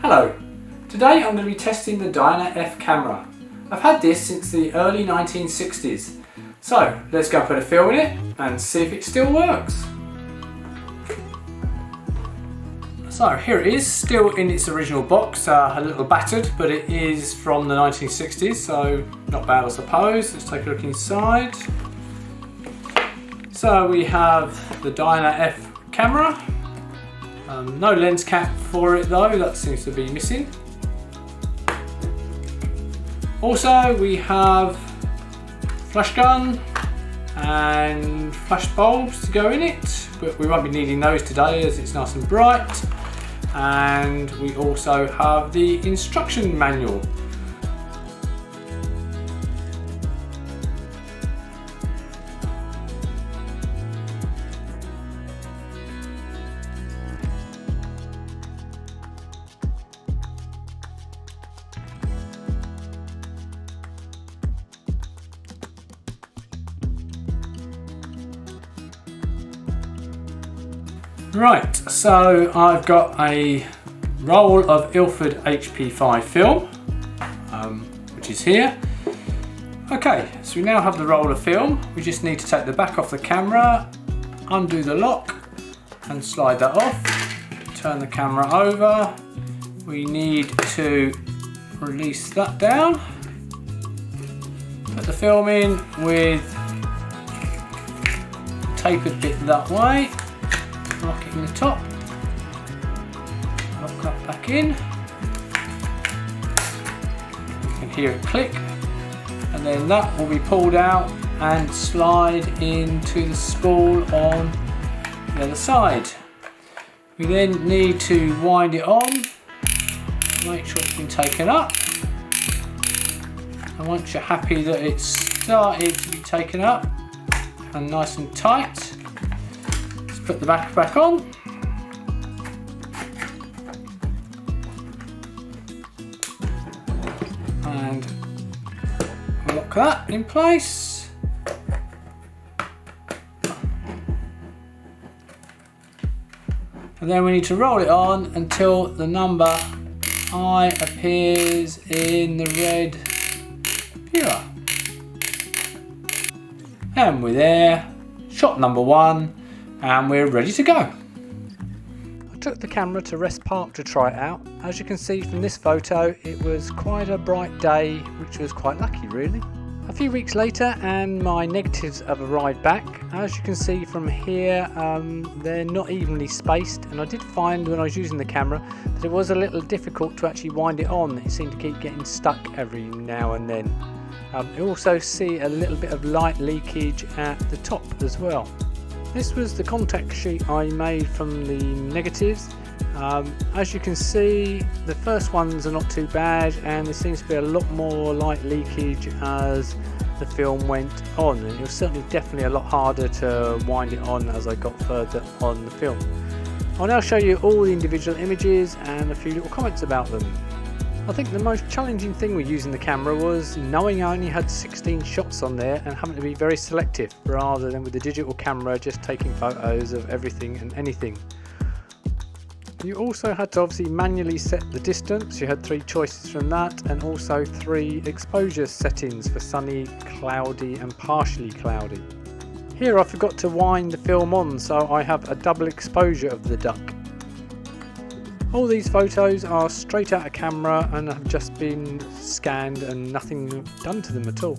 Hello, today I'm going to be testing the Dyna F camera. I've had this since the early 1960s, so let's go put a film in it and see if it still works. So here it is, still in its original box, a little battered, but it is from the 1960s, so not bad I suppose. Let's take a look inside. So we have the Dyna F camera. No lens cap for it though, that seems to be missing. Also we have flash gun and flash bulbs to go in it, but we won't be needing those today as it's nice and bright. And we also have the instruction manual. Right, so I've got a roll of Ilford HP5 film, which is here. Okay, so we now have the roll of film. We just need to take the back off the camera, undo the lock and slide that off. Turn the camera over. We need to release that down. Put the film in with tapered bit that way. Lock it in the top, lock that back in, you can hear it click, and then that will be pulled out and slide into the spool on the other side. We then need to wind it on, make sure it's been taken up, and once you're happy that it's started to be taken up and nice and tight, put the back on, and lock that in place. And then we need to roll it on until the number I appears in the red viewer. And we're there, shot number 1. And we're ready to go. I took the camera to Wrest Park to try it out. As you can see from this photo, it was quite a bright day, which was quite lucky really. A few weeks later and my negatives have arrived back. As you can see from here, they're not evenly spaced, and I did find when I was using the camera that it was a little difficult to actually wind it on. It seemed to keep getting stuck every now and then. You also see a little bit of light leakage at the top as well. This was the contact sheet I made from the negatives. As you can see, the first ones are not too bad, and there seems to be a lot more light leakage as the film went on, and it was certainly definitely a lot harder to wind it on as I got further on the film. I'll now show you all the individual images and a few little comments about them. I think the most challenging thing with using the camera was knowing I only had 16 shots on there and having to be very selective rather than with the digital camera just taking photos of everything and anything. You also had to obviously manually set the distance. You had 3 choices from that, and also 3 exposure settings for sunny, cloudy and partially cloudy. Here I forgot to wind the film on, so I have a double exposure of the duck. All these photos are straight out of camera and have just been scanned and nothing done to them at all.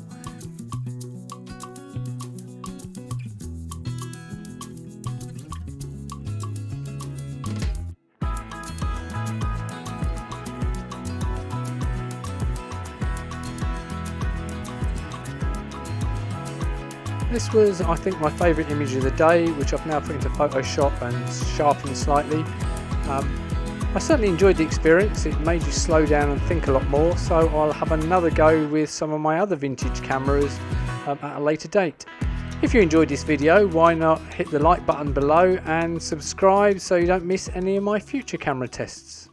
This was, I think, my favourite image of the day, which I've now put into Photoshop and sharpened slightly. I certainly enjoyed the experience. It made you slow down and think a lot more, so I'll have another go with some of my other vintage cameras at a later date. If you enjoyed this video, why not hit the like button below and subscribe so you don't miss any of my future camera tests.